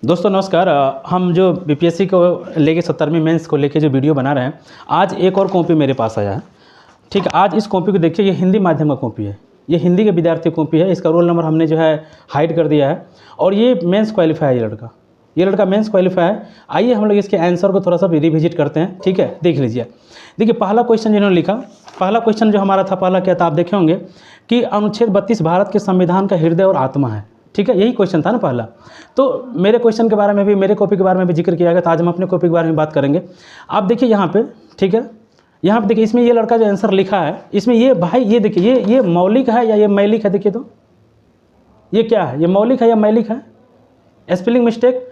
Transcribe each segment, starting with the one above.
दोस्तों नमस्कार। हम जो बीपीएससी को लेके 70वीं मेंस को लेके जो वीडियो बना रहे हैं, आज एक और कॉपी मेरे पास आया है। ठीक है, आज इस कॉपी को देखिए, ये हिंदी माध्यम का कॉपी है, ये हिंदी के विद्यार्थी कॉपी है। इसका रोल नंबर हमने जो है हाइड कर दिया है और ये मेंस क्वालिफाई है। ये लड़का मेंस क्वालिफाई है। आइए हम लोग इसके आंसर को थोड़ा सा रिविजिट करते हैं। ठीक है, देख लीजिए। देखिए पहला क्वेश्चन जिन्होंने लिखा, पहला क्वेश्चन जो हमारा था, पहला क्या था आप देखे होंगे कि अनुच्छेद 32 भारत के संविधान का हृदय और आत्मा है। ठीक है, यही क्वेश्चन था ना पहला। तो मेरे क्वेश्चन के बारे में भी, मेरे कॉपी के बारे में भी जिक्र किया गया था। आज हम अपने कॉपी के बारे में बात करेंगे। आप देखिए यहाँ पे, ठीक है, यहाँ पे देखिए, इसमें ये लड़का जो आंसर लिखा है, इसमें ये भाई ये देखिए, ये मौलिक है या ये मैलिक है? देखिए तो ये क्या है, ये मौलिक है या मैलिक है? Spelling mistake.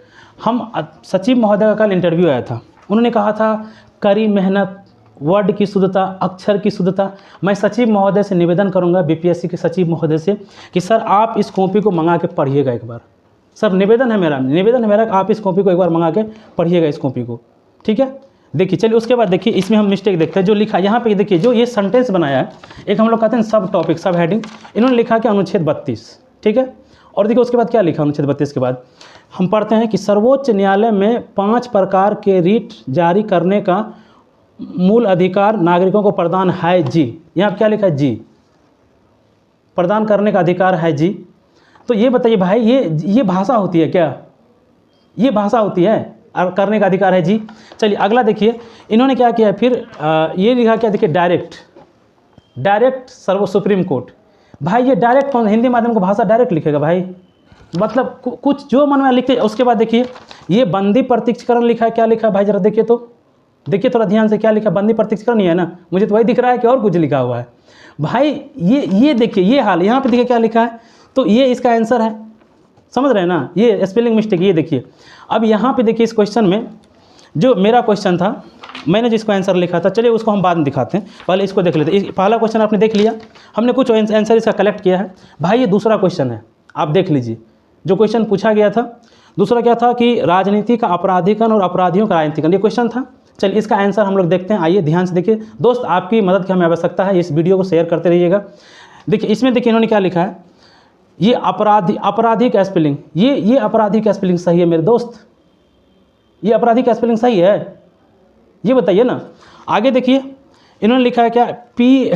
हम सचिव महोदय का कल इंटरव्यू आया था, उन्होंने कहा था कड़ी मेहनत, वर्ड की शुद्धता, अक्षर की शुद्धता। मैं सचिव महोदय से निवेदन करूंगा, बीपीएससी के सचिव महोदय से, कि सर आप इस कॉपी को मंगा के पढ़िएगा एक बार। सर निवेदन है मेरा कि आप इस कॉपी को एक बार मंगा के पढ़िएगा, इस कॉपी को। ठीक है, देखिए चलिए उसके बाद देखिए इसमें हम मिस्टेक देखते हैं जो लिखा यहाँ पे। देखिए जो ये सेंटेंस बनाया है, एक हम लोग कहते हैं सब टॉपिक, सब हेडिंग, इन्होंने लिखा कि अनुच्छेद 32। ठीक है, और देखिए उसके बाद क्या लिखा अनुच्छेद 32 के बाद हम पढ़ते हैं कि सर्वोच्च न्यायालय में 5 प्रकार के रीट जारी करने का मूल अधिकार नागरिकों को प्रदान है जी। यहाँ पे क्या लिखा है? जी, प्रदान करने का अधिकार है जी। तो ये बताइए भाई, ये भाषा होती है क्या? ये भाषा होती है? और करने का अधिकार है जी। चलिए अगला देखिए, इन्होंने क्या किया फिर, ये लिखा क्या? देखिए डायरेक्ट सर्व सुप्रीम कोर्ट। भाई ये डायरेक्ट कौन? हिंदी माध्यम को भाषा डायरेक्ट लिखेगा भाई, मतलब कुछ जो मन में लिखते। उसके बाद देखिए ये बंदी प्रत्यक्षीकरण लिखा है। क्या लिखा है भाई, जरा देखिए तो, देखिए थोड़ा ध्यान से, क्या लिखा? बंदी प्रत्यक्षीकरण ही है ना, मुझे तो वही दिख रहा है कि और कुछ लिखा हुआ है भाई। ये देखिए, ये हाल यहाँ पे देखिए क्या लिखा है, तो ये इसका आंसर है। समझ रहे हैं ना, ये स्पेलिंग मिस्टेक। ये देखिए अब यहाँ पे देखिए, इस क्वेश्चन में जो मेरा क्वेश्चन था, मैंने जिसको आंसर लिखा था, चलिए उसको हम बाद में दिखाते हैं, पहले इसको देख लेते हैं। पहला क्वेश्चन आपने देख लिया, हमने कुछ आंसर इसका कलेक्ट किया है। भाई ये दूसरा क्वेश्चन है, आप देख लीजिए जो क्वेश्चन पूछा गया था। दूसरा क्या था कि राजनीति का आपराधिकरण और अपराधियों का राजनीतिकरण, ये क्वेश्चन था। चलिए इसका आंसर हम लोग देखते हैं। आइए ध्यान से देखिए दोस्त, आपकी मदद की हमें आवश्यकता है, इस वीडियो को शेयर करते रहिएगा। देखिए इसमें देखिए इन्होंने क्या लिखा है, ये अपराधी का स्पेलिंग, ये अपराधी का स्पेलिंग सही है मेरे दोस्त? ये अपराधी का स्पेलिंग सही है? ये बताइए ना। आगे देखिए इन्होंने लिखा है क्या, पी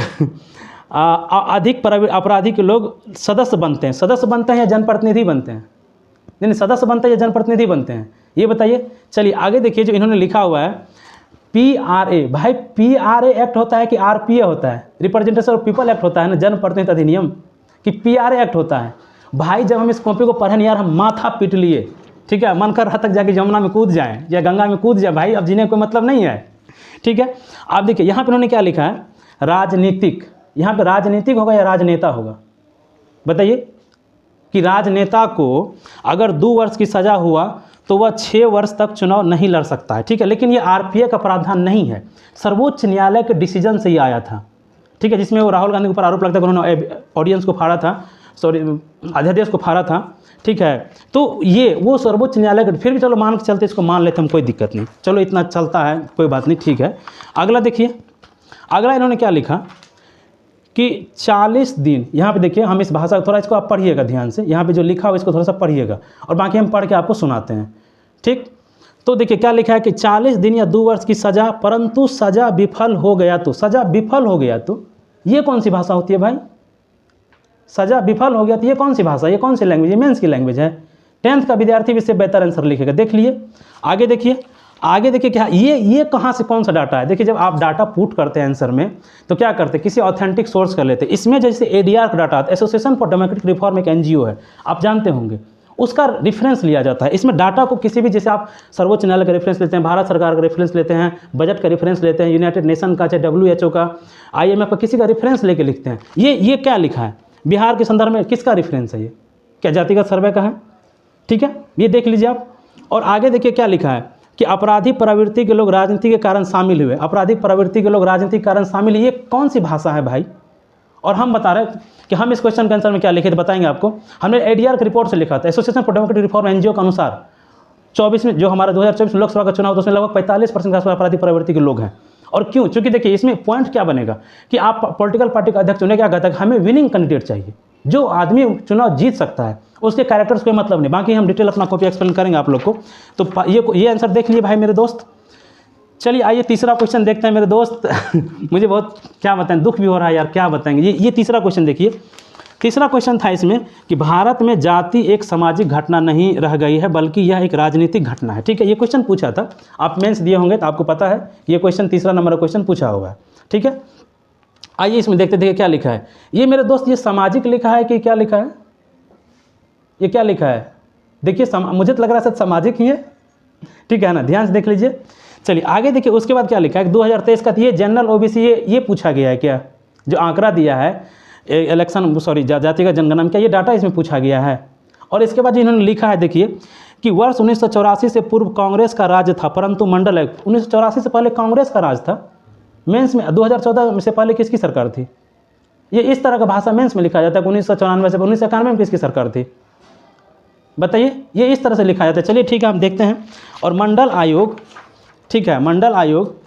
अधिक अपराधी के लोग सदस्य बनते हैं या जनप्रतिनिधि बनते हैं? नहीं, सदस्य बनते हैं या जनप्रतिनिधि बनते हैं, ये बताइए। चलिए आगे देखिए जो इन्होंने लिखा हुआ है PRA। भाई PRA एक्ट होता है कि RPA होता है? रिप्रेजेंटेशन ऑफ पीपल एक्ट होता है ना, जनप्रतिनिधि अधिनियम, कि PRA एक्ट होता है? भाई जब हम इस कॉपी को पढ़े यार, हम माथा पीट लिए। ठीक है, मन कर रहा तक जाके यमुना में कूद जाएं या गंगा में कूद जाए। भाई अब जीने कोई मतलब नहीं है। ठीक है, आप देखिए यहाँ पे उन्होंने क्या लिखा है, राजनीतिक। यहाँ पे राजनीतिक होगा या राजनेता होगा? बताइए कि राजनेता को अगर 2 वर्ष की सजा हुआ तो वह 6 वर्ष तक चुनाव नहीं लड़ सकता है। ठीक है, लेकिन ये RPA का प्रावधान नहीं है, सर्वोच्च न्यायालय के डिसीजन से ये आया था। ठीक है, जिसमें वो राहुल गांधी के ऊपर आरोप लगता है कि उन्होंने ऑडियंस को फाड़ा था, सॉरी अध्यादेश को फाड़ा था। ठीक है, तो ये वो सर्वोच्च न्यायालय का, फिर भी चलो मान के चलते, इसको मान लेते हम, कोई दिक्कत नहीं, चलो इतना चलता है, कोई बात नहीं। ठीक है, अगला देखिए, अगला इन्होंने क्या लिखा कि 40 दिन। यहाँ पे देखिए, हम इस भाषा थोड़ा, इसको आप पढ़िएगा ध्यान से, यहाँ पे जो लिखा हो इसको थोड़ा सा पढ़िएगा और बाकी हम पढ़ के आपको सुनाते हैं। ठीक, तो देखिए क्या लिखा है कि 40 दिन या 2 वर्ष की सजा, परंतु सजा विफल हो गया तो। सजा विफल हो गया तो ये कौन सी भाषा होती है भाई? सजा विफल हो गया तो ये कौन सी भाषा, ये कौन सी लैंग्वेज? ये मेंस की लैंग्वेज है। 10th का विद्यार्थी भी इससे बेहतर आंसर लिखेगा, देख लिए। आगे देखिए क्या, ये कहाँ से कौन सा डाटा है? देखिए जब आप डाटा पुट करते हैं आंसर में तो क्या करते हैं, किसी ऑथेंटिक सोर्स कर लेते हैं। इसमें जैसे ADR का डाटा आता है, एसोसिएशन फॉर डेमोक्रेटिक रिफॉर्म, एक NGO है, आप जानते होंगे, उसका रेफरेंस लिया जाता है। इसमें डाटा को किसी भी, जैसे आप सर्वोच्च न्यायालय का रेफरेंस लेते हैं, भारत सरकार का रेफरेंस लेते हैं, बजट का रेफरेंस लेते हैं, यूनाइटेड नेशन का, चाहे WHO का, IMF का, किसी का रेफरेंस लेके लिखते हैं। ये क्या लिखा है, बिहार के संदर्भ में किसका रेफरेंस है? ये क्या जातिगत सर्वे का है? ठीक है, ये देख लीजिए आप। और आगे देखिए क्या लिखा है कि आपराधिक प्रवृत्ति के लोग राजनीति के कारण शामिल हुए। आपराधिक प्रवृत्ति के लोग राजनीति के कारण शामिल हुए, ये कौन सी भाषा है भाई? और हम बता रहे हैं कि हम इस क्वेश्चन के आंसर में क्या लिखे थे, बताएंगे आपको। हमने ADR की रिपोर्ट से लिखा था, association for democratic reform NGO के अनुसार 24 में, जो हमारा 2024 में लोकसभा का चुनाव, तो उसमें लगभग 45% के आसपास आपराधिक प्रवृत्ति के लोग हैं। और क्यों? क्योंकि देखिए इसमें पॉइंट क्या बनेगा कि आप पॉलिटिकल पार्टी का अध्यक्ष होने क्या कहता है, हमें विनिंग कैंडिडेट चाहिए। जो आदमी चुनाव जीत सकता है उसके कैरेक्टर्स कोई मतलब नहीं। बाकी हम डिटेल अपना कॉपी एक्सप्लेन करेंगे आप लोग को। तो ये आंसर देख लिए भाई मेरे दोस्त। चलिए आइए तीसरा क्वेश्चन देखते हैं मेरे दोस्त। मुझे बहुत क्या बताएं, दुख भी हो रहा है यार, क्या बताएंगे। ये तीसरा क्वेश्चन देखिए। तीसरा क्वेश्चन था इसमें कि भारत में जाति एक सामाजिक घटना नहीं रह गई है बल्कि यह एक राजनीतिक घटना है। ठीक है, ये क्वेश्चन पूछा था, आप मेंस दिए होंगे तो आपको पता है कि ये क्वेश्चन तीसरा नंबर का क्वेश्चन पूछा होगा। ठीक है, आइए इसमें देखते देखिए क्या लिखा है। ये मेरे दोस्त ये सामाजिक लिखा है कि क्या लिखा है, ये क्या लिखा है देखिए। मुझे तो लग रहा है सर सामाजिक ही है, ठीक है ना, ध्यान से देख लीजिए। चलिए आगे देखिए उसके बाद क्या लिखा है। 2023 का ये जनरल ओबीसी ये पूछा गया है क्या, जो आंकड़ा दिया है इलेक्शन जातिगत जनगणना में, क्या ये डाटा इसमें पूछा गया है। और इसके बाद इन्होंने लिखा है देखिए कि वर्ष 1984 से पूर्व कांग्रेस का राज था परंतु मंडल एक्ट, 1984 से पहले कांग्रेस का राज था। मेंस में 2014 से पहले किसकी सरकार थी। ये इस तरह का भाषा मेंस में लिखा जाता है। 1994 से 1991 में किसकी सरकार थी बताइए, ये इस तरह से लिखा जाता है। चलिए ठीक है, हम देखते हैं। और मंडल आयोग, ठीक है, मंडल आयोग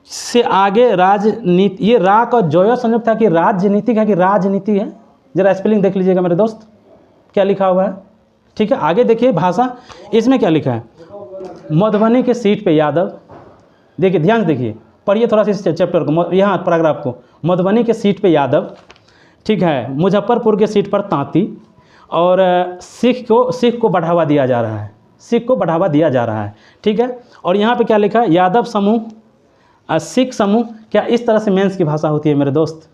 से आगे राजनीति, ये रा का जोया संयुक्त था कि राजनीतिक है कि राजनीति है। जरा स्पेलिंग देख लीजिएगा मेरे दोस्त क्या लिखा हुआ है। ठीक है, आगे देखिए भाषा, इसमें क्या लिखा है। मधुबनी के सीट पे यादव, देखिए ध्यान से देखिए, पढ़िए थोड़ा सा इस चैप्टर को, यहाँ पैराग्राफ को। मधुबनी के सीट पे यादव, ठीक है, मुजफ्फरपुर के सीट पर तांती, और सिख को बढ़ावा दिया जा रहा है, सिख को बढ़ावा दिया जा रहा है। ठीक है, और यहाँ पे क्या लिखा है, यादव समूह, सिख समूह। क्या इस तरह से मेंस की भाषा होती है मेरे दोस्त।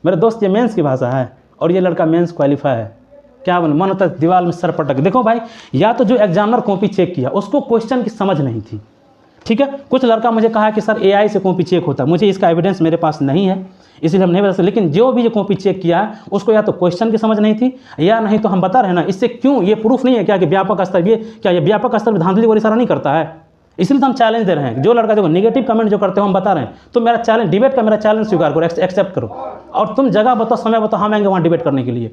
मेरे दोस्त ये मेंस की भाषा है और ये लड़का मेंस क्वालिफाई है। क्या बोले, मन होता है दीवार में सर पटक। देखो भाई, या तो जो एग्जामिनर कॉपी चेक किया उसको क्वेश्चन की समझ नहीं थी। ठीक है, कुछ लड़का मुझे कहा कि सर एआई से कॉपी चेक होता है, मुझे इसका एविडेंस मेरे पास नहीं है इसलिए हम नहीं बता सकते। लेकिन जो भी ये कॉपी चेक किया है उसको या तो क्वेश्चन की समझ नहीं थी, या नहीं तो हम बता रहे हैं ना, इससे क्यों ये प्रूफ नहीं है क्या कि व्यापक स्तर, ये क्या ये व्यापक स्तर पर धांधली और इशारा नहीं करता है। इसलिए तो हम चैलेंज दे रहे हैं। जो लड़का देखो नेगेटिव कमेंट जो करते हो हम बता रहे हैं, तो मेरा चैलेंज, डिबेट का मेरा चैलेंज स्वीकार करो, एक्सेप्ट करो, और तुम जगह बताओ, समय बताओ, हम आएंगे वहाँ डिबेट करने के लिए।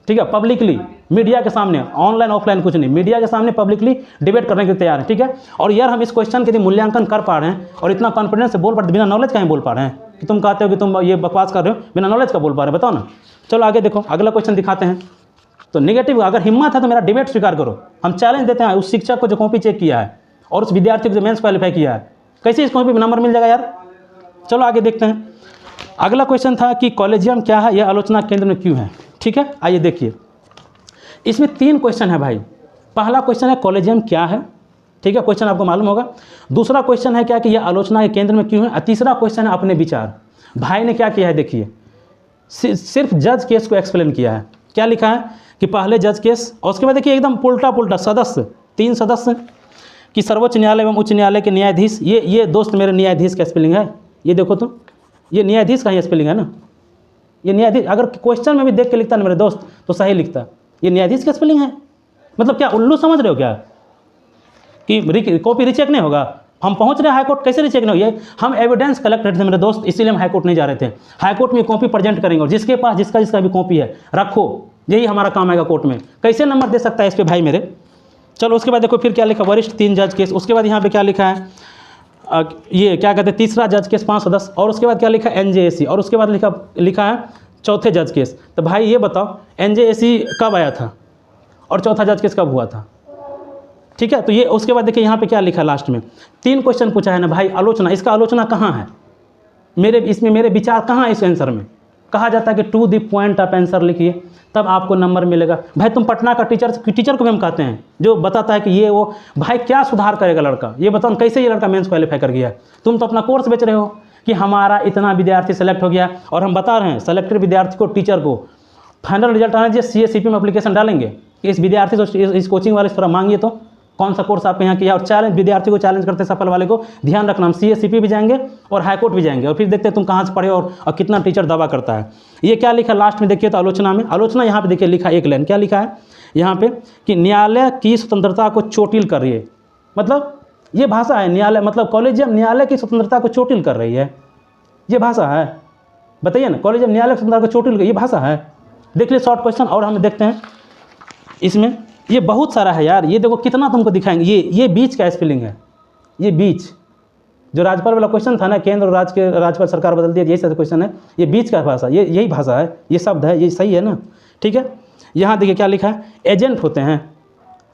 ठीक है, पब्लिकली, मीडिया के सामने, ऑनलाइन ऑफलाइन कुछ नहीं, मीडिया के सामने पब्लिकली डिबेट करने के लिए तैयार है। ठीक है, और यार हम इस क्वेश्चन के लिए मूल्यांकन कर पा रहे हैं और इतना कॉन्फिडेंस से बोल पा रहे, बिना नॉलेज का ही बोल पा रहे हैं कि तुम कहते हो कि तुम ये बकवास कर रहे हो, बिना नॉलेज का बोल पा रहे हैं, बताओ ना। चलो आगे देखो, अगला क्वेश्चन दिखाते हैं। तो नेगेटिव, अगर हिम्मत है तो मेरा डिबेट स्वीकार करो। हम चैलेंज देते हैं उस शिक्षक को जो कॉपी चेक किया है और उस विद्यार्थी को जो मेंस क्वालिफाई किया है, कैसे इस कॉपी में नंबर मिल जाएगा यार। चलो आगे देखते हैं। अगला क्वेश्चन था कि कॉलेजियम क्या है, यह आलोचना केंद्र में क्यों है। ठीक है, आइए देखिए, इसमें 3 क्वेश्चन है भाई। पहला क्वेश्चन है कॉलेजियम क्या है, ठीक है, क्वेश्चन आपको मालूम होगा। दूसरा क्वेश्चन है क्या कि यह आलोचना के केंद्र में क्यों है। तीसरा क्वेश्चन है अपने विचार। भाई ने क्या किया है देखिए, सिर्फ जज केस को एक्सप्लेन किया है। क्या लिखा है कि पहले जज केस, और उसके बाद देखिए एकदम उल्टा सदस्य, 3 सदस्य कि सर्वोच्च न्यायालय एवं उच्च न्यायालय के न्यायाधीश। ये दोस्त मेरे न्यायाधीश का स्पेलिंग है, ये देखो तो, ये न्यायाधीश का ही स्पेलिंग है ना, ये न्यायाधीश। अगर क्वेश्चन में भी देख के लिखता ना मेरे दोस्त तो सही लिखता। ये न्यायाधीश का स्पेलिंग है, मतलब क्या उल्लू समझ रहे हो क्या कि कॉपी रिचेक नहीं होगा। हम पहुंच रहे हैं हाईकोर्ट, कैसे रिचेक नहीं हो। ये हम एविडेंस कलेक्ट करते थे मेरे दोस्त, इसीलिए हम हाईकोर्ट नहीं जा रहे थे। हाईकोर्ट में कॉपी प्रेजेंट करेंगे और जिसके पास जिसका भी कॉपी है रखो, यही हमारा काम आएगा कोर्ट में। कैसे नंबर दे सकता है इस पर भाई मेरे। चलो उसके बाद देखो फिर क्या लिखा, वरिष्ठ 3 जज केस। उसके बाद यहाँ पे क्या लिखा है, ये क्या कहते हैं, तीसरा जज केस 5 सदस्य। और उसके बाद क्या लिखा है, एनजेएसी। और उसके बाद लिखा है चौथे जज केस। तो भाई ये बताओ एनजेएसी कब आया था और चौथा जज केस कब हुआ था। ठीक है, तो ये उसके बाद देखिए यहाँ पे क्या लिखा है लास्ट में। 3 क्वेश्चन पूछा है ना भाई, आलोचना, इसका आलोचना कहाँ है इसमें मेरे विचार कहाँ है इस आंसर में। कहा जाता है कि टू द पॉइंट आप आंसर लिखिए तब आपको नंबर मिलेगा। भाई तुम पटना का टीचर को भी हम कहते हैं जो बताता है कि ये वो, भाई क्या सुधार करेगा लड़का, ये बताओ कैसे ये लड़का मेंस क्वालिफाई कर गया। तुम तो अपना कोर्स बेच रहे हो कि हमारा इतना विद्यार्थी सेलेक्ट हो गया, और हम बता रहे हैं सेलेक्टेड विद्यार्थी को, टीचर को फाइनल रिजल्ट आने दीजिए, CACP में एप्लीकेशन डालेंगे कि इस विद्यार्थी से इस कोचिंग वाले से थोड़ा मांगिए तो कौन सा कोर्स आपके यहाँ किया। और चैलेंज, विद्यार्थी को चैलेंज करते सफल वाले को, ध्यान रखना हम CACP भी जाएंगे और हाईकोर्ट भी जाएंगे और फिर देखते हैं तुम कहाँ से पढ़े और कितना टीचर दावा करता है। ये क्या लिखा लास्ट में देखिए, तो आलोचना में, आलोचना यहाँ पे देखिए लिखा एक लाइन, क्या लिखा है यहाँ पे कि न्यायालय की स्वतंत्रता को चोटिल कर रही है। मतलब ये भाषा है, न्यायालय मतलब कॉलेजियम न्यायालय की स्वतंत्रता को चोटिल कर रही है, ये भाषा है। बताइए ना, कॉलेजियम न्यायालय की स्वतंत्रता को चोटिल, ये भाषा है। देख लीजिए शॉर्ट क्वेश्चन। और हम देखते हैं इसमें, ये बहुत सारा है यार, ये देखो कितना तुमको दिखाएंगे। ये बीच का स्पेलिंग है, ये बीच, जो राज्यपाल वाला क्वेश्चन था ना, केंद्र और राज्य के राज्यपाल सरकार बदल दिया, यही सारा क्वेश्चन है, ये बीच का भाषा, ये यही भाषा है, ये शब्द है, ये सही है ना, ठीक है। यहाँ देखिए क्या लिखा है, एजेंट होते हैं,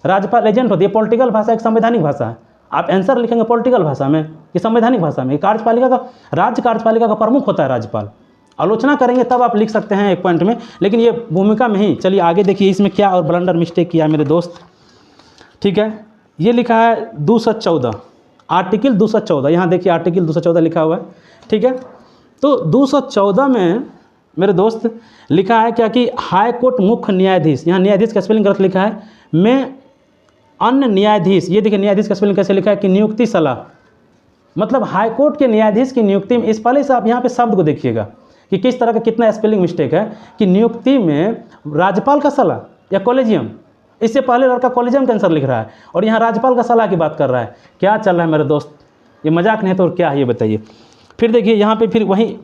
राज्यपाल एजेंट होती है, पॉलिटिकल भाषा एक संवैधानिक भाषा है। आप आंसर लिखेंगे पॉलिटिकल भाषा में कि संवैधानिक भाषा में। कार्यपालिका का, राज्य कार्यपालिका का प्रमुख होता है राज्यपाल। आलोचना करेंगे तब आप लिख सकते हैं एक पॉइंट में, लेकिन ये भूमिका में ही। चलिए आगे देखिए इसमें क्या और ब्लंडर मिस्टेक किया मेरे दोस्त, ठीक है। ये लिखा है 214, आर्टिकल 214, यहाँ देखिए आर्टिकल 214 लिखा हुआ है, ठीक है। तो 214 में मेरे दोस्त लिखा है क्या कि हाई कोर्ट मुख्य न्यायाधीश, यहाँ न्यायाधीश का स्पेलिंग गलत लिखा है, में अन्य न्यायाधीश, ये देखिए न्यायाधीश का स्पेलिंग कैसे लिखा है कि नियुक्ति सलाह, मतलब हाई कोर्ट के न्यायाधीश की नियुक्ति में, इस पहले से आप यहाँ पे शब्द को देखिएगा कि किस तरह का कितना स्पेलिंग मिस्टेक है, कि नियुक्ति में राज्यपाल का सलाह या कॉलेजियम, इससे पहले लड़का कॉलेजियम का आंसर लिख रहा है और यहाँ राज्यपाल का सलाह की बात कर रहा है। क्या चल रहा है मेरे दोस्त, ये मजाक नहीं है तो और क्या है ये बताइए। फिर देखिए यहाँ पे फिर वहीं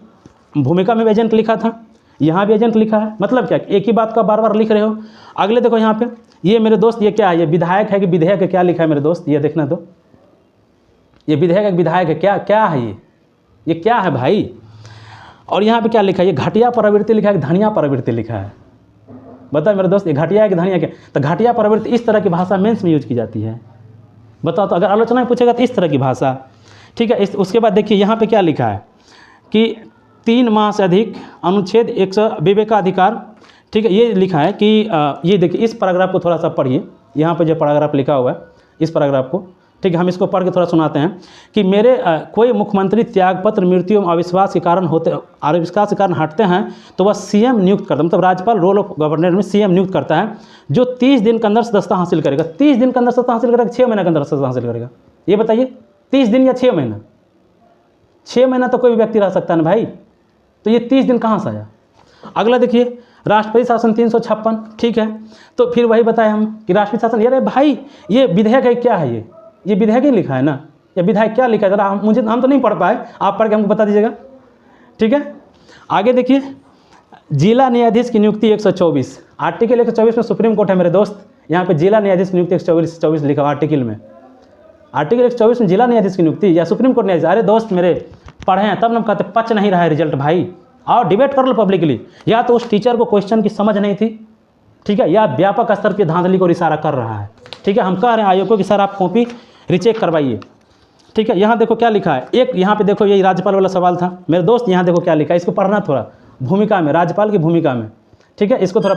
भूमिका में एजेंट लिखा था, यहाँ भी एजेंट लिखा है, मतलब क्या एक ही बात का बार बार लिख रहे हो। अगले देखो यहाँ पे, ये मेरे दोस्त ये क्या है, ये विधायक है कि विधेयक है, क्या लिखा है मेरे दोस्त, ये देखना तो, ये विधेयक है विधायक है, क्या क्या है ये क्या है भाई। और यहाँ पे क्या लिखा है, ये घटिया प्रवृत्ति लिखा है कि धनिया प्रवृत्ति लिखा है, बताओ मेरे दोस्त ये घटिया है कि धनिया क्या। तो घटिया प्रवृत्ति इस तरह की भाषा मेंस में यूज की जाती है, बताओ। तो अगर आलोचना में पूछेगा तो इस तरह की भाषा, ठीक है। उसके बाद देखिए यहाँ पे क्या लिखा है कि 3 माह से अधिक अनुच्छेद 100 विवेकाधिकार, ठीक है। ये लिखा है कि ये देखिए इस पैराग्राफ को थोड़ा सा पढ़िए, यहाँ पे जो पैराग्राफ लिखा हुआ है इस पैराग्राफ को, ठीक है। हम इसको पढ़ के थोड़ा सुनाते हैं कि मेरे कोई मुख्यमंत्री त्यागपत्र, मृत्यु एवं अविश्वास के कारण होते, अविश्वास के कारण हटते हैं तो वह सीएम नियुक्त करता है, मतलब राज्यपाल रोल ऑफ गवर्नर में सीएम नियुक्त करता है, जो 30 दिन के अंदर सदस्यता हासिल करेगा। 30 दिन के अंदर सदस्यता हासिल करेगा, 6 महीने के अंदर सदस्यता हासिल करेगा, ये बताइए 30 दिन या 6 महीना। 6 महीना तो कोई भी व्यक्ति रह सकता है ना भाई, तो ये 30 दिन कहाँ से आया। अगला देखिए राष्ट्रपति शासन 356, ठीक है। तो फिर वही बताए हम कि राष्ट्रपति शासन, यार भाई ये विधेयक है, क्या है ये विधेयक ही लिखा है ना, ये विधायक क्या लिखा है जरा हम तो नहीं पढ़ पाए, आप पढ़ के हमको बता दीजिएगा, ठीक है। आगे देखिए जिला न्यायाधीश की नियुक्ति 124, आर्टिकल 124 में सुप्रीम कोर्ट है मेरे दोस्त, यहाँ पे जिला न्यायाधीश की नियुक्ति 124 लिखा हुआ आर्टिकल में, आर्टिकल 124 में जिला न्यायाधीश की नियुक्ति या सुप्रीम कोर्ट न्यायाधीश। अरे दोस्त मेरे पढ़े हैं तब ना कहते पच नहीं रहा है रिजल्ट भाई, आओ डिबेट कर लो पब्लिकली। या तो उस टीचर को क्वेश्चन की समझ नहीं थी, ठीक है, या व्यापक स्तर पर धांधली को इशारा कर रहा है, ठीक है। हम कह रहे हैं आयोग को कि सर आप कॉपी रिचेक करवाइए, ठीक है। यहाँ देखो क्या लिखा है, एक यहाँ पे देखो यही राज्यपाल वाला सवाल था मेरे दोस्त, यहाँ देखो क्या लिखा है, इसको पढ़ना थोड़ा भूमिका में, राज्यपाल की भूमिका में, ठीक है। इसको थोड़ा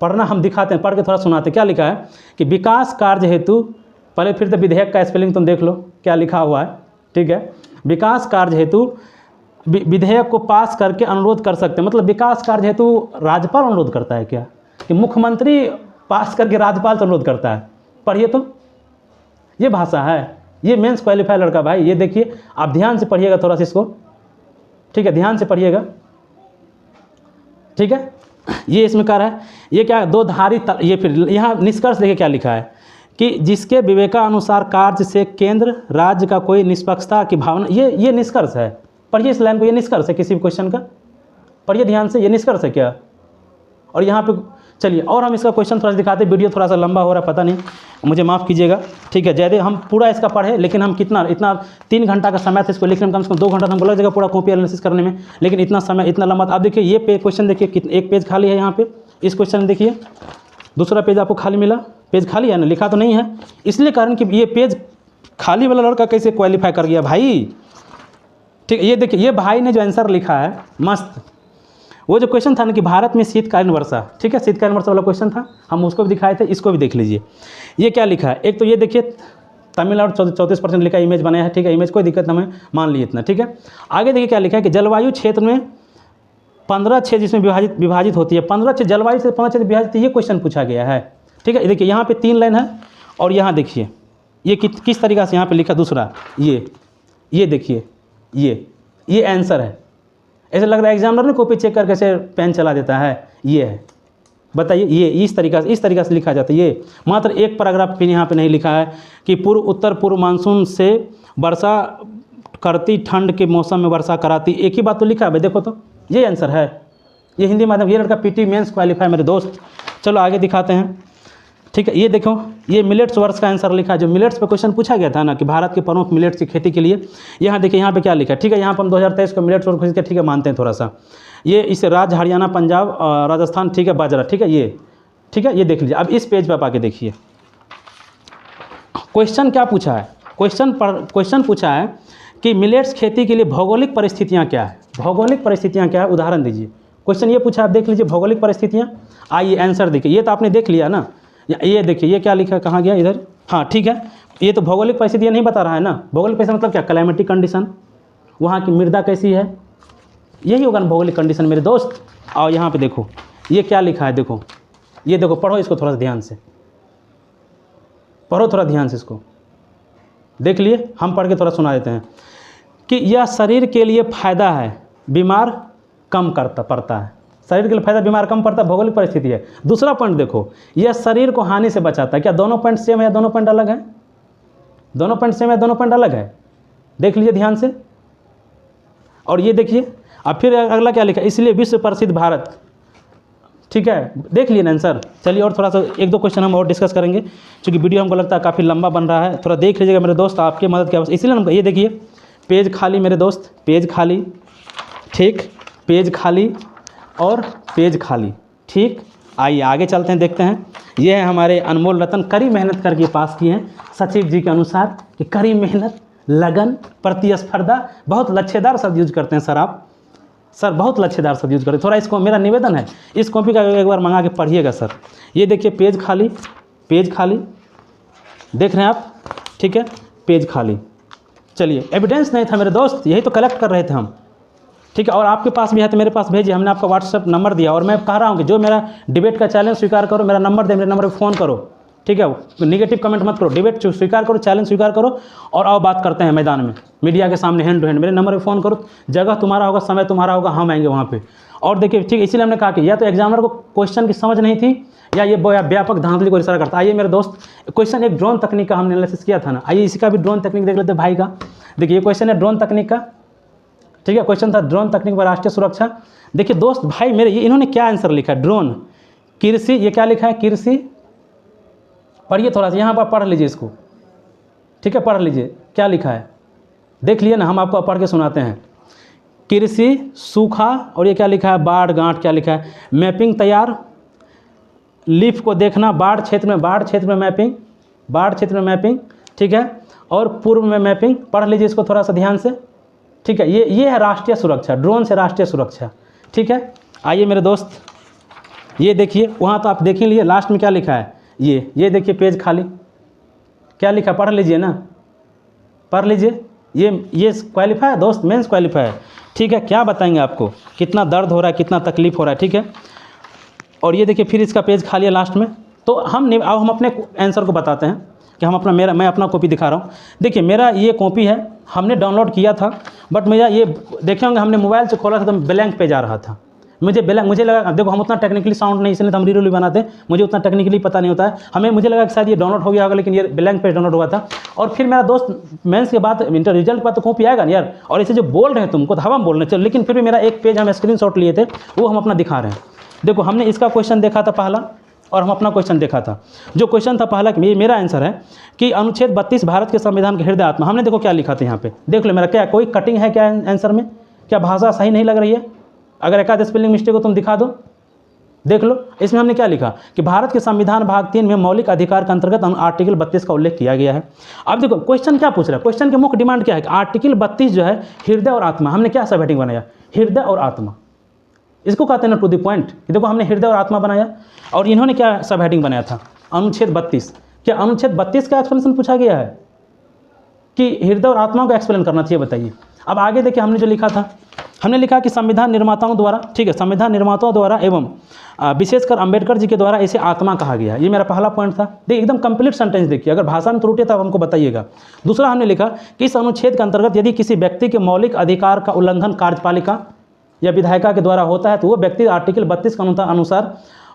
पढ़ना हम दिखाते हैं, पढ़ के थोड़ा सुनाते हैं। क्या लिखा है कि विकास कार्य हेतु, पहले फिर तो विधेयक का स्पेलिंग तुम देख लो क्या लिखा हुआ है, ठीक है। विकास कार्य हेतु विधेयक को पास करके अनुरोध कर सकते हैं, मतलब विकास कार्य हेतु राज्यपाल अनुरोध करता है क्या, कि मुख्यमंत्री पास करके राज्यपाल से अनुरोध करता है। पढ़िए तो, ये भाषा है, ये मेंस क्वालिफाई लड़का भाई, ये देखिए आप ध्यान से पढ़िएगा थोड़ा सा इसको, ठीक है, ध्यान से पढ़िएगा, ठीक है। ये इसमें कह रहा है ये क्या दो धारी ये फिर यहाँ निष्कर्ष देखिए क्या लिखा है कि जिसके विवेकानुसार कार्य से केंद्र राज्य का कोई निष्पक्षता की भावना, ये निष्कर्ष है। पढ़िए इस लाइन को, ये निष्कर्ष है किसी भी क्वेश्चन का, पढ़िए ध्यान से, ये निष्कर्ष है क्या। और यहाँ पे चलिए और हम इसका क्वेश्चन थोड़ा सा दिखाते हैं, वीडियो थोड़ा सा लंबा हो रहा है पता नहीं, मुझे माफ़ कीजिएगा, ठीक है। जयदेव हम पूरा इसका पढ़े, लेकिन हम इतना 3 घंटा का समय था इसको लिखने में, कम से कम 2 घंटा हमको लग जाएगा पूरा कॉपी एनालिसिस करने में, लेकिन इतना समय इतना लंबा था। आप देखिए ये क्वेश्चन देखिए, एक पेज खाली है यहाँ पे, इस क्वेश्चन देखिए दूसरा पेज आपको खाली मिला, पेज खाली है ना, लिखा तो नहीं है, इसलिए कारण कि ये पेज खाली वाला लड़का कैसे क्वालिफाई कर गया भाई, ठीक है। ये देखिए ये भाई ने जो आंसर लिखा है मस्त, वो जो क्वेश्चन था ना कि भारत में शीतकालीन वर्षा, ठीक है, शीतकालीन वर्षा वाला क्वेश्चन था, हम उसको भी दिखाए थे, इसको भी देख लीजिए। ये क्या लिखा है, एक तो ये देखिए तमिलनाडु 34% लिखा, इमेज बनाया है, ठीक है, इमेज कोई दिक्कत हमें मान लिए इतना, ठीक है। आगे देखिए क्या लिखा है कि जलवायु क्षेत्र में 15 क्षेत्र जिसमें विभाजित होती है, 15 क्षेत्र जलवायु से 15 क्षेत्र विभाजित, ये क्वेश्चन पूछा गया है, ठीक है। देखिए यहाँ पे 3 लाइन है और यहाँ देखिए ये किस तरीक़ा से यहाँ पे लिखा, दूसरा ये देखिए ये आंसर है। ऐसा लग रहा है एग्जामिनर ने कॉपी चेक करके से पेन चला देता है, ये है, बताइए ये इस तरीक़ा से लिखा जाता है। ये मात्र एक पैराग्राफ भी यहाँ पे नहीं लिखा है कि उत्तर पूर्व मानसून से वर्षा करती, ठंड के मौसम में वर्षा कराती, एक ही बात तो लिखा है भाई, देखो तो ये आंसर है, ये हिंदी माध्यम, ये लड़का पीटी मेंस क्वालिफाई मेरे दोस्त। चलो आगे दिखाते हैं, ठीक है, ये देखो, ये मिलेट्स वर्ड्स का आंसर लिखा है। जो मिलेट्स पे क्वेश्चन पूछा गया था ना कि भारत के प्रमुख मिलेट्स की खेती के लिए, यहाँ देखिए यहाँ पे क्या लिखा है। ठीक है, यहाँ पर हम 2023 को मिलेट्स वर्ड ठीक है मानते हैं थोड़ा सा। ये इस राज्य हरियाणा, पंजाब, राजस्थान, ठीक है, बाजरा, ठीक है, ये ठीक है, ये देख लीजिए। अब इस पेज पर आप आके देखिए क्वेश्चन क्या पूछा है। क्वेश्चन पूछा है कि मिलेट्स खेती के लिए भौगोलिक परिस्थितियाँ क्या है। भौगोलिक परिस्थितियाँ क्या है, उदाहरण दीजिए। क्वेश्चन ये पूछा, आप देख लीजिए भौगोलिक परिस्थितियाँ। आइए आंसर देखिए, ये तो आपने देख लिया ना। ये देखिए ये क्या लिखा है, कहाँ गया इधर, हाँ ठीक है, ये तो भौगोलिक परिस्थितियाँ नहीं बता रहा है ना। भौगोलिक परिस्थिति मतलब क्या, क्लाइमेटिक कंडीशन, वहाँ की मृदा कैसी है, यही होगा ना भौगोलिक कंडीशन मेरे दोस्त। और यहाँ पे देखो ये क्या लिखा है, देखो ये देखो, पढ़ो इसको थोड़ा सा ध्यान से, पढ़ो थोड़ा ध्यान से इसको, देख लिए, हम पढ़ के थोड़ा सुना देते हैं कि यह शरीर के लिए फ़ायदा है, बीमार कम पड़ता है। शरीर के लिए फायदा, बीमार कम पड़ता है, भौगोलिक परिस्थिति है। दूसरा पॉइंट देखो, यह शरीर को हानि से बचाता है। क्या दोनों पॉइंट सेम है या दोनों पॉइंट अलग है? दोनों पॉइंट सेम है, दोनों पॉइंट अलग है, देख लीजिए ध्यान से। और ये देखिए, अब फिर अगला क्या लिखा, इसलिए विश्व प्रसिद्ध भारत, ठीक है, देख लिए ना आंसर। चलिए और थोड़ा सा एक दो क्वेश्चन हम और डिस्कस करेंगे, क्योंकि वीडियो हमको लगता है काफ़ी लंबा बन रहा है। थोड़ा देख लीजिएगा मेरे दोस्त, आपकी मदद की आवश्यकता, इसलिए हम ये देखिए पेज खाली मेरे दोस्त, पेज खाली, ठीक, पेज खाली और पेज खाली, ठीक। आइए आगे चलते हैं, देखते हैं। ये है हमारे अनमोल रतन, कड़ी मेहनत करके पास किए हैं सचिव जी के अनुसार, कि कड़ी मेहनत, लगन, प्रतिस्पर्धा, बहुत लच्छेदार शब्द यूज करते हैं सर आप, सर बहुत लच्छेदार शब्द यूज करते हैं। थोड़ा इसको मेरा निवेदन है, इस कॉपी का एक बार मंगा के पढ़िएगा सर। ये देखिए पेज खाली, पेज खाली, देख रहे हैं आप, ठीक है, पेज खाली। चलिए, एविडेंस नहीं था मेरे दोस्त, यही तो कलेक्ट कर रहे थे हम, ठीक है। और आपके पास भी है तो मेरे पास भेजिए, हमने आपका व्हाट्सएप नंबर दिया। और मैं कह रहा हूँ कि जो मेरा डिबेट का चैलेंज स्वीकार करो, मेरा नंबर दे, मेरे नंबर पर फ़ोन करो, ठीक है। निगेटिव कमेंट मत करो, डिबेट स्वीकार करो, चैलेंज स्वीकार करो, और आओ बात करते हैं मैदान में, मीडिया के सामने, हैंड टू हैंड। मेरे नंबर पर फ़ोन करो, जगह तुम्हारा होगा, समय तुम्हारा होगा, हम आएंगे वहाँ पे। और देखिए, ठीक, इसीलिए हमने कहा कि या तो एग्जामिनर को क्वेश्चन की समझ नहीं थी, या ये व्यापक धांधली को इशारा करता। आइए मेरे दोस्त, क्वेश्चन एक ड्रोन तकनीक का हमने एनालिसिस किया था ना, आइए इसी का भी ड्रोन तकनीक देख लेते हैं भाई का। देखिए ये क्वेश्चन है ड्रोन तकनीक का, ठीक है, क्वेश्चन था ड्रोन तकनीक व राष्ट्रीय सुरक्षा। देखिए दोस्त भाई मेरे, ये इन्होंने क्या आंसर लिखा है, ड्रोन, कृषि, ये क्या लिखा है, कृषि, पढ़िए थोड़ा सा, यहाँ पर पढ़ लीजिए इसको, ठीक है, पढ़ लीजिए क्या लिखा है, देख लिए ना, हम आपको पढ़ के सुनाते हैं। कृषि, सूखा, और ये क्या लिखा है, बाढ़ गांठ, क्या लिखा है, मैपिंग तैयार, लीफ को देखना, बाढ़ क्षेत्र में मैपिंग, बाढ़ क्षेत्र में मैपिंग, ठीक है, और पूर्व में मैपिंग, पढ़ लीजिए इसको थोड़ा सा ध्यान से, ठीक है। ये है राष्ट्रीय सुरक्षा, ड्रोन से राष्ट्रीय सुरक्षा, ठीक है। आइए मेरे दोस्त, ये देखिए, वहाँ तो आप देख ही लिए, लास्ट में क्या लिखा है, ये देखिए पेज खाली, क्या लिखा, पढ़ लीजिए ना, पढ़ लीजिए। ये क्वालिफाई है दोस्त, मेंस क्वालिफाई है, ठीक है। क्या बताएंगे आपको, कितना दर्द हो रहा है, कितना तकलीफ हो रहा है, ठीक है। और ये देखिए फिर इसका पेज खाली है लास्ट में। तो अब हम अपने आंसर को बताते हैं कि हम अपना, मैं अपना कॉपी दिखा रहा हूँ। देखिए मेरा ये कॉपी है, हमने डाउनलोड किया था, बट मेरा ये देखे होंगे, हमने मोबाइल से खोला था तो ब्लैंक पेज आ रहा था। मुझे लगा, देखो हम उतना टेक्निकली साउंड नहीं, इसलिए तो हम रील बनाते हैं, मुझे उतना टेक्निकली पता नहीं होता है। मुझे लगा कि शायद ये डाउनलोड हो गया होगा, लेकिन ये ब्लैंक पेज डाउनलोड हुआ था। और फिर मेरा दोस्त मेंस के बाद, इंटर रिजल्ट के बाद तो कॉपी आएगा ना यार, और ऐसे जो बोल रहे हैं तुमको तो हम बोल रहे हैं, चलो, लेकिन फिर भी मेरा एक पेज हम स्क्रीनशॉट लिए थे, वो हम अपना दिखा रहे हैं। देखो हमने इसका क्वेश्चन देखा था पहला, और हम अपना क्वेश्चन देखा था। जो क्वेश्चन था पहला, कि मेरा आंसर है कि अनुच्छेद 32 भारत के संविधान के हृदय आत्मा, हमने देखो क्या लिखा था यहाँ पे, देख लो मेरा क्या, कोई कटिंग है क्या आंसर में, क्या भाषा सही नहीं लग रही है, अगर एक आध स्पेलिंग मिस्टेक हो तुम दिखा दो, देख लो। इसमें हमने क्या लिखा कि भारत के संविधान भाग 3 में मौलिक अधिकार के अंतर्गत आर्टिकल 32 का उल्लेख किया गया है। अब देखो क्वेश्चन क्या पूछ रहा है, क्वेश्चन की मुख्य डिमांड क्या है कि आर्टिकल 32 जो है हृदय और आत्मा, हमने क्या सब हेडिंग बनाया, हृदय और आत्मा, इसको कहते हैं ना टू द पॉइंट। देखो हमने हृदय और आत्मा बनाया, और इन्होंने क्या सब हेडिंग बनाया था, अनुच्छेद 32। क्या अनुच्छेद 32 का एक्सप्लेनेशन पूछा गया है कि हृदय और आत्मा को एक्सप्लेन करना चाहिए, बताइए। अब आगे देखिए हमने जो लिखा था, हमने लिखा कि संविधान निर्माताओं द्वारा, ठीक है, संविधान निर्माताओं द्वारा एवं विशेषकर अंबेडकर जी के द्वारा इसे आत्मा कहा गया। ये मेरा पहला पॉइंट था। देखिए एकदम कंप्लीट सेंटेंस देखिए, अगर भाषा में त्रुटि है तो हमको बताइएगा। दूसरा हमने लिखा कि इस अनुच्छेद के अंतर्गत यदि किसी व्यक्ति के मौलिक अधिकार का उल्लंघन कार्यपालिका या विधायिका के द्वारा होता है तो वो व्यक्ति आर्टिकल 32 के अनुसार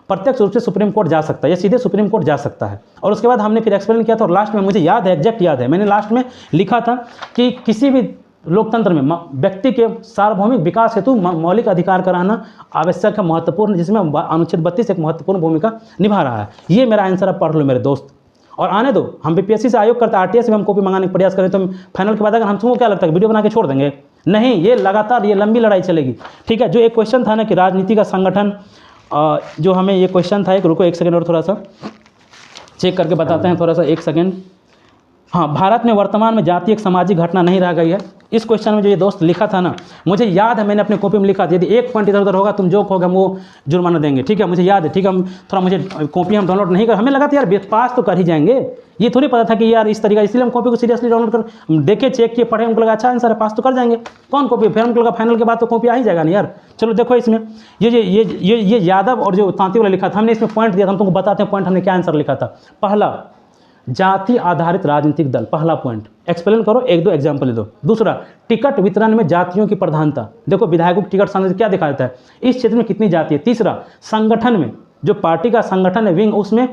प्रत्यक्ष रूप से सुप्रीम कोर्ट जा सकता है, या सीधे सुप्रीम कोर्ट जा सकता है। और उसके बाद हमने फिर एक्सप्लेन किया था, और लास्ट में मुझे याद है, एग्जैक्ट याद है, मैंने लास्ट में लिखा था कि किसी भी लोकतंत्र में व्यक्ति के सार्वभौमिक विकास हेतु मौलिक अधिकार कराना आवश्यक है, महत्वपूर्ण, जिसमें अनुच्छेद 32 एक महत्वपूर्ण भूमिका निभा रहा है। ये मेरा आंसर आप पढ़ लो मेरे दोस्त, और आने दो। हम बीपीएससी से आयोग करते, आरटीएस में हम कॉपी मंगाने का प्रयास करें तो फाइनल के बाद अगर हम तुमको क्या लगता है वीडियो बना के छोड़ देंगे? नहीं, ये लगातार ये लंबी लड़ाई चलेगी। ठीक है, जो एक क्वेश्चन था ना कि राजनीति का संगठन, जो हमें ये क्वेश्चन था, एक रुको एक सेकंड और थोड़ा सा चेक करके बताते हैं, थोड़ा सा एक सेकंड। हाँ, भारत में वर्तमान में जाति एक सामाजिक घटना नहीं रह गई है। इस क्वेश्चन में जो ये दोस्त लिखा था ना, मुझे याद है मैंने अपने कॉपी में लिखा था, यदि एक पॉइंट इधर उधर होगा तुम जो कहोगे हम वो जुर्माना देंगे। ठीक है, मुझे याद है। ठीक है, हम थोड़ा, मुझे कॉपी हम डाउनलोड नहीं कर, हमें लगा था यार पास तो कर ही जाएंगे, ये थोड़ी पता था कि यार इस तरीका, इसलिए हम कॉपी को सीरियसली डाउनलोड कर देखे, चेक किए, पढ़े, हमको लगा अच्छा आंसर है, पास तो कर जाएंगे। कौन कॉपी, फिर हमको लगा फाइनल के बाद तो कॉपी आ ही जाएगा ना यार। चलो देखो इसमें ये यादव और जो तांती वाला लिखा था, हमने इसमें पॉइंट दिया था, हम तुमको बताते हैं पॉइंट हमने क्या आंसर लिखा था। पहला, जाति आधारित राजनीतिक दल, पहला पॉइंट एक्सप्लेन करो, एक दो एग्जाम्पल दो। दूसरा, टिकट वितरण में जातियों की प्रधानता, देखो विधायकों को टिकट संग्रह क्या दिखा देता है, इस क्षेत्र में कितनी जाति है। तीसरा, संगठन में जो पार्टी का संगठन है विंग, उसमें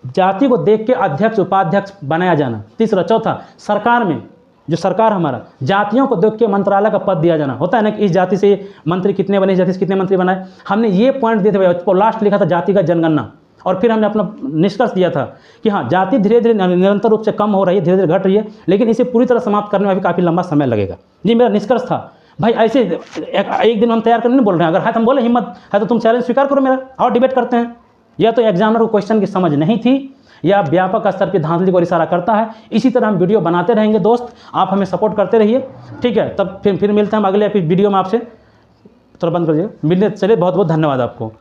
जाति को देख के अध्यक्ष उपाध्यक्ष बनाया जाना। तीसरा, चौथा, सरकार में जो सरकार हमारा जातियों को देख के मंत्रालय का पद दिया जाना। होता है ना कि इस जाति से मंत्री कितने बने, इस जाति से कितने मंत्री बनाए, हमने ये पॉइंट दिए थे। भाई लास्ट लिखा था जातिगत जनगणना, और फिर हमने अपना निष्कर्ष दिया था कि हाँ, जाति धीरे धीरे निरंतर रूप से कम हो रही है, धीरे धीरे घट रही है, लेकिन इसे पूरी तरह समाप्त करने में भी काफ़ी लंबा समय लगेगा। जी मेरा निष्कर्ष था भाई। ऐसे एक दिन हम तैयार करने नहीं बोल रहे हैं, अगर है तो हम बोले हिम्मत है तो तुम चैलेंज स्वीकार करो मेरा, और डिबेट करते हैं। या तो एग्जामिनर को क्वेश्चन की समझ नहीं थी, या व्यापक स्तर पर धांधली को इशारा करता है। इसी तरह हम वीडियो बनाते रहेंगे दोस्त, आप हमें सपोर्ट करते रहिए। ठीक है, तब फिर मिलते हैं हम अगले वीडियो में आपसे। थोड़ा बंद कर दीजिए, मिलने चलिए, बहुत बहुत धन्यवाद आपको।